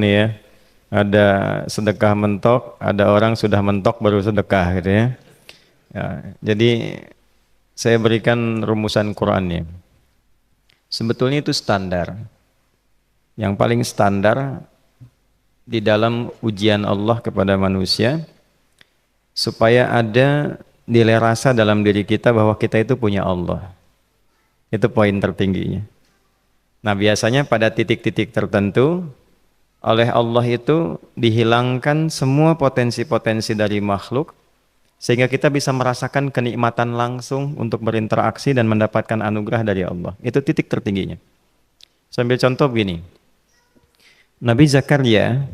Nih ya, ada sedekah mentok, ada orang sudah mentok baru sedekah gitu ya. Ya, jadi saya berikan rumusan Qur'annya. Sebetulnya itu standar. Yang paling standar di dalam ujian Allah kepada manusia supaya ada nilai rasa dalam diri kita bahwa kita itu punya Allah. Itu poin tertingginya. Nah, biasanya pada titik-titik tertentu oleh Allah itu dihilangkan semua potensi-potensi dari makhluk sehingga kita bisa merasakan kenikmatan langsung untuk berinteraksi dan mendapatkan anugerah dari Allah. Itu titik tertingginya. Sambil contoh begini. Nabi Zakaria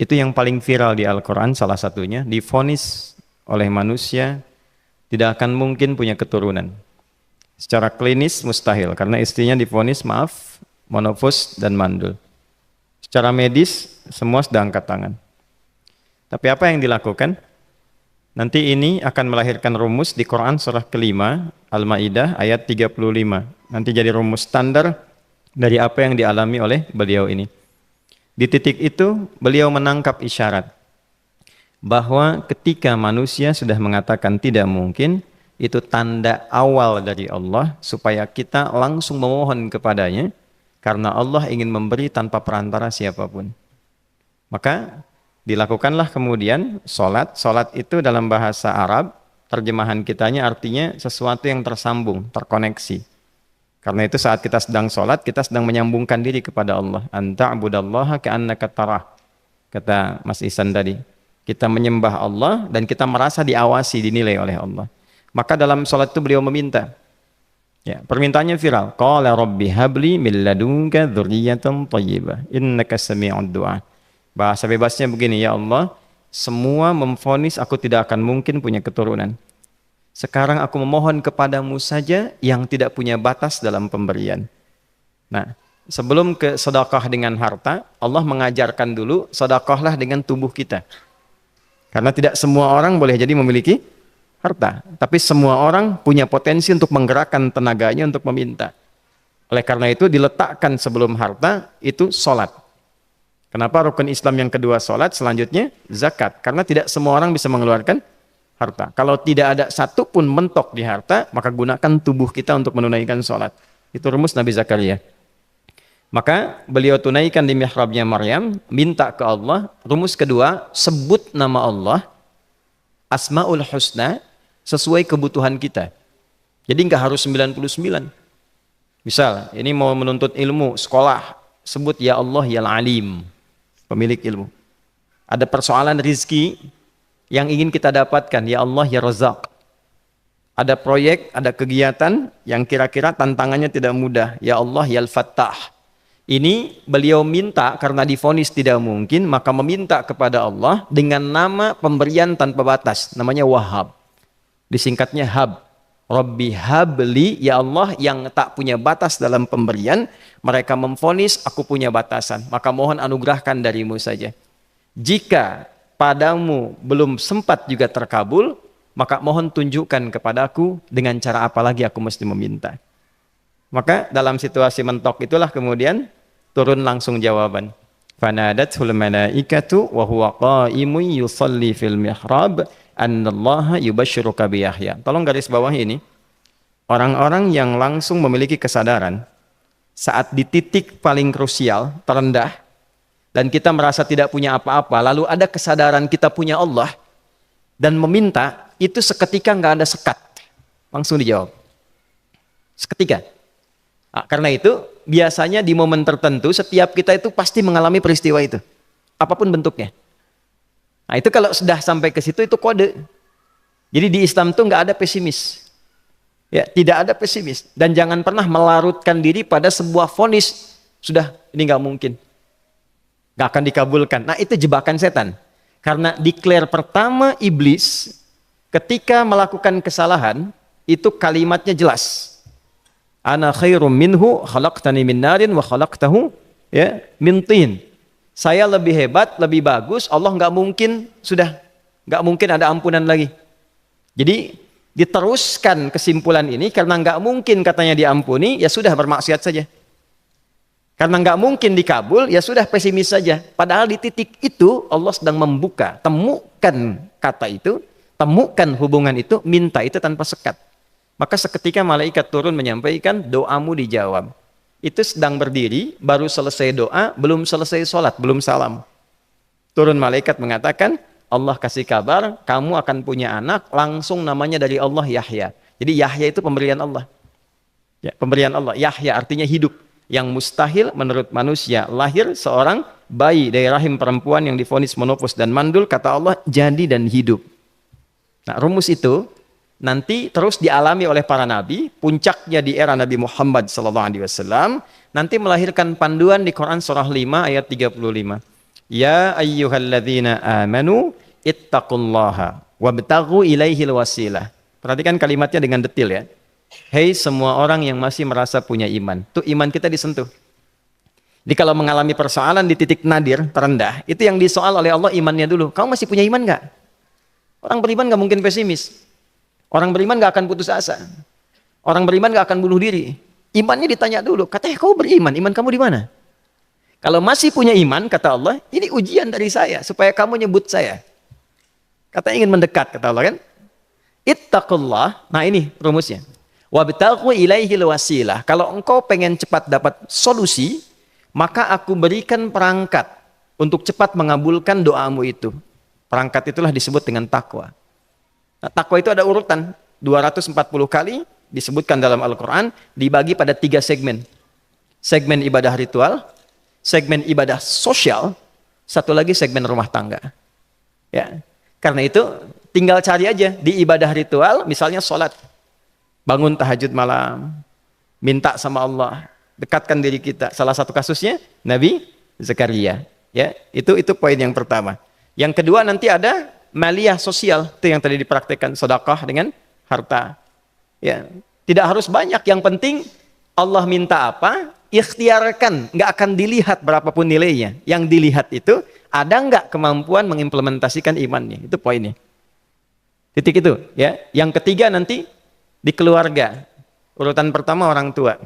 itu yang paling viral di Al-Quran, salah satunya divonis oleh manusia tidak akan mungkin punya keturunan. Secara klinis mustahil karena istrinya divonis monofus dan mandul. Secara medis semua sudah angkat tangan. Tapi apa yang dilakukan? Nanti ini akan melahirkan rumus di Quran surah kelima Al-Maidah ayat 35. Nanti jadi rumus standar dari apa yang dialami oleh beliau ini. Di titik itu beliau menangkap isyarat bahwa ketika manusia sudah mengatakan tidak mungkin, itu tanda awal dari Allah supaya kita langsung memohon kepadanya karena Allah ingin memberi tanpa perantara siapapun. Maka dilakukanlah kemudian solat. Solat itu dalam bahasa Arab, terjemahan kitanya artinya sesuatu yang tersambung, terkoneksi. Karena itu saat kita sedang solat, kita sedang menyambungkan diri kepada Allah. Anta'budallaha ka'annaka tarah. Kata Mas Ihsan tadi. Kita menyembah Allah dan kita merasa diawasi, dinilai oleh Allah. Maka dalam solat itu beliau meminta. Ya, permintaannya viral. Qala rabbi habli min ladunka dzurriyyatan thayyibah innaka sami'ud du'a. Bahasa bebasnya begini, ya Allah, semua memvonis aku tidak akan mungkin punya keturunan. Sekarang aku memohon kepadamu saja yang tidak punya batas dalam pemberian. Nah, sebelum ke sedekah dengan harta, Allah mengajarkan dulu sedekahlah dengan tubuh kita. Karena tidak semua orang boleh jadi memiliki harta, tapi semua orang punya potensi untuk menggerakkan tenaganya untuk meminta. Oleh karena itu diletakkan sebelum harta itu solat. Kenapa rukun Islam yang kedua solat, selanjutnya zakat? Karena tidak semua orang bisa mengeluarkan harta. Kalau tidak ada satu pun mentok di harta, maka gunakan tubuh kita untuk menunaikan solat. Itu rumus Nabi Zakaria. Maka beliau tunaikan di mihrabnya Maryam, minta ke Allah. Rumus kedua, sebut nama Allah, Asmaul Husna, sesuai kebutuhan kita. Jadi nggak harus 99. Misal, ini mau menuntut ilmu, sekolah, sebut ya Allah ya Alim, pemilik ilmu. Ada persoalan rizki yang ingin kita dapatkan, ya Allah ya Razak. Ada proyek, ada kegiatan yang kira-kira tantangannya tidak mudah, ya Allah ya Al-Fattah. Ini beliau minta karena divonis tidak mungkin, maka meminta kepada Allah dengan nama pemberian tanpa batas, namanya Wahhab. Disingkatnya Hab. Rabbi habli, ya Allah yang tak punya batas dalam pemberian, mereka memvonis aku punya batasan, maka mohon anugerahkan darimu saja. Jika padamu belum sempat juga terkabul, maka mohon tunjukkan kepadaku dengan cara apa lagi aku mesti meminta. Maka dalam situasi mentok itulah kemudian turun langsung jawaban. Fanadathul malaikatu wa huwa qa'imun yusalli fil mihrab annallaha yubashshiruka bi Yahya. Tolong garis bawah ini. Orang-orang yang langsung memiliki kesadaran saat di titik paling krusial, terendah, dan kita merasa tidak punya apa-apa, lalu ada kesadaran kita punya Allah dan meminta, itu seketika nggak ada sekat, langsung dijawab seketika. Nah, karena itu biasanya di momen tertentu setiap kita itu pasti mengalami peristiwa itu apapun bentuknya. Nah, itu kalau sudah sampai ke situ itu kode. Jadi di Islam itu nggak ada pesimis, ya, tidak ada pesimis, dan jangan pernah melarutkan diri pada sebuah vonis sudah ini nggak mungkin, nggak akan dikabulkan. Nah, itu jebakan setan. Karena declare pertama iblis ketika melakukan kesalahan itu kalimatnya jelas. Ana khairum minhu khalaqtani min narin wa khalaqtahu ya min tin. Saya lebih hebat, lebih bagus. Allah nggak mungkin nggak mungkin ada ampunan lagi. Jadi diteruskan kesimpulan ini karena nggak mungkin katanya diampuni, ya sudah bermaksiat saja. Karena nggak mungkin dikabul, ya sudah pesimis saja. Padahal di titik itu Allah sedang membuka. Temukan kata itu, temukan hubungan itu, minta itu tanpa sekat. Maka seketika malaikat turun menyampaikan, doamu dijawab. Itu sedang berdiri, baru selesai doa, belum selesai sholat, belum salam. Turun malaikat mengatakan, Allah kasih kabar, kamu akan punya anak, langsung namanya dari Allah Yahya. Jadi Yahya itu pemberian Allah. Ya, pemberian Allah. Yahya artinya hidup. Yang mustahil menurut manusia, lahir seorang bayi dari rahim perempuan yang divonis menopause dan mandul, kata Allah, jadi dan hidup. Nah, rumus itu nanti terus dialami oleh para nabi, puncaknya di era Nabi Muhammad SAW, nanti melahirkan panduan di Quran surah 5 ayat 35. Ya ayyuhalladzina amanu ittaqullaha wabtaghu ilaihil wasilah. Perhatikan kalimatnya dengan detail ya. Hei semua orang yang masih merasa punya iman. Tuh iman kita disentuh. Jadi kalau mengalami persoalan di titik nadir, terendah, itu yang disoal oleh Allah imannya dulu. Kamu masih punya iman nggak? Orang beriman nggak mungkin pesimis. Orang beriman nggak akan putus asa. Orang beriman nggak akan bunuh diri. Imannya ditanya dulu. Katanya kau beriman, iman kamu di mana? Kalau masih punya iman, kata Allah, ini ujian dari saya supaya kamu nyebut saya. Katanya ingin mendekat, kata Allah kan? Ittaqullah. Nah ini rumusnya. Wabtaghu ilaihil wasilah. Kalau engkau pengen cepat dapat solusi, maka aku berikan perangkat untuk cepat mengabulkan doamu itu. Perangkat itulah disebut dengan takwa. Nah, takwa itu ada urutan 240 kali disebutkan dalam Al-Quran, dibagi pada 3 segmen. Segmen ibadah ritual, segmen ibadah sosial, satu lagi segmen rumah tangga. Ya, karena itu tinggal cari aja di ibadah ritual, misalnya sholat. Bangun tahajud malam, minta sama Allah, dekatkan diri kita. Salah satu kasusnya Nabi Zakaria. Ya, itu poin yang pertama. Yang kedua nanti ada maliyah sosial, itu yang tadi dipraktekkan, sedekah dengan harta. Ya, tidak harus banyak, yang penting Allah minta apa, ikhtiarkan, nggak akan dilihat berapapun nilainya. Yang dilihat itu ada nggak kemampuan mengimplementasikan imannya, itu poinnya. Titik itu, ya. Yang ketiga nanti di keluarga. Urutan pertama orang tua.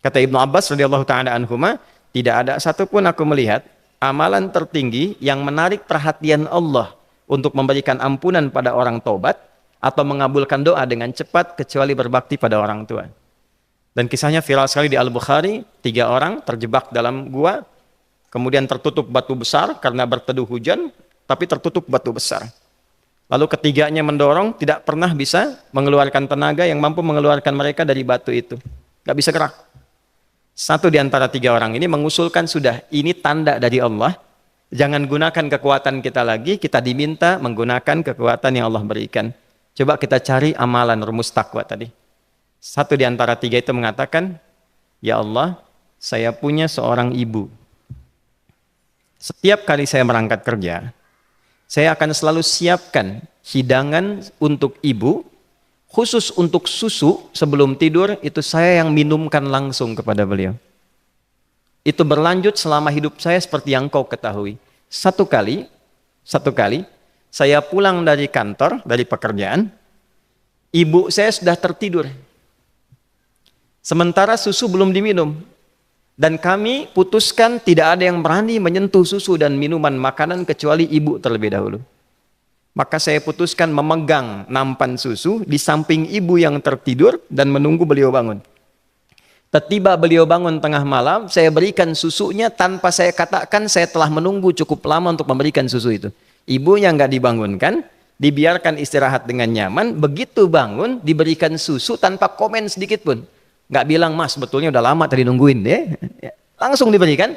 Kata Ibnu Abbas radhiyallahu taala anhuma, tidak ada satupun aku melihat amalan tertinggi yang menarik perhatian Allah untuk memberikan ampunan pada orang taubat atau mengabulkan doa dengan cepat kecuali berbakti pada orang tua. Dan kisahnya viral sekali di Al-Bukhari, 3 orang terjebak dalam gua, kemudian tertutup batu besar karena berteduh hujan, tapi tertutup batu besar. Lalu ketiganya mendorong, tidak pernah bisa mengeluarkan tenaga yang mampu mengeluarkan mereka dari batu itu. Gak bisa gerak. Satu di antara 3 orang ini mengusulkan, sudah, ini tanda dari Allah. Jangan gunakan kekuatan kita lagi, kita diminta menggunakan kekuatan yang Allah berikan. Coba kita cari amalan rumus takwa tadi. Satu di antara 3 itu mengatakan, ya Allah, saya punya seorang ibu. Setiap kali saya berangkat kerja, saya akan selalu siapkan hidangan untuk ibu, khusus untuk susu sebelum tidur, itu saya yang minumkan langsung kepada beliau. Itu berlanjut selama hidup saya seperti yang kau ketahui. Satu kali, saya pulang dari kantor, dari pekerjaan, ibu saya sudah tertidur. Sementara susu belum diminum. Dan kami putuskan tidak ada yang berani menyentuh susu dan minuman makanan kecuali ibu terlebih dahulu. Maka saya putuskan memegang nampan susu di samping ibu yang tertidur dan menunggu beliau bangun. Tiba beliau bangun tengah malam, saya berikan susunya tanpa saya katakan saya telah menunggu cukup lama untuk memberikan susu itu. Ibunya nggak dibangunkan, dibiarkan istirahat dengan nyaman, begitu bangun diberikan susu tanpa komen sedikit pun. Nggak bilang, mas sebetulnya udah lama tadi nungguin ya. Langsung diberikan.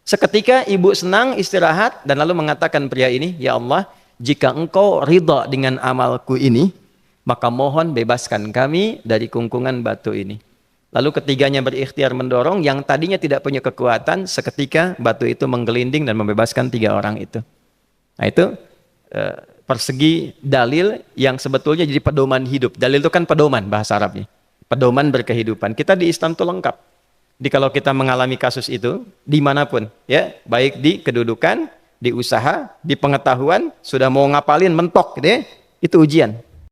Seketika ibu senang istirahat dan lalu mengatakan pria ini, ya Allah, jika engkau ridha dengan amalku ini, maka mohon bebaskan kami dari kungkungan batu ini. Lalu ketiganya berikhtiar mendorong, yang tadinya tidak punya kekuatan, seketika batu itu menggelinding dan membebaskan 3 orang itu. Nah itu persegi dalil yang sebetulnya jadi pedoman hidup. Dalil itu kan pedoman bahasa Arabnya. Pedoman berkehidupan. Kita di Islam itu lengkap. Jadi kalau kita mengalami kasus itu dimanapun, ya, baik di kedudukan, di usaha, di pengetahuan, sudah mau ngapalin mentok, gitu ya, itu ujian.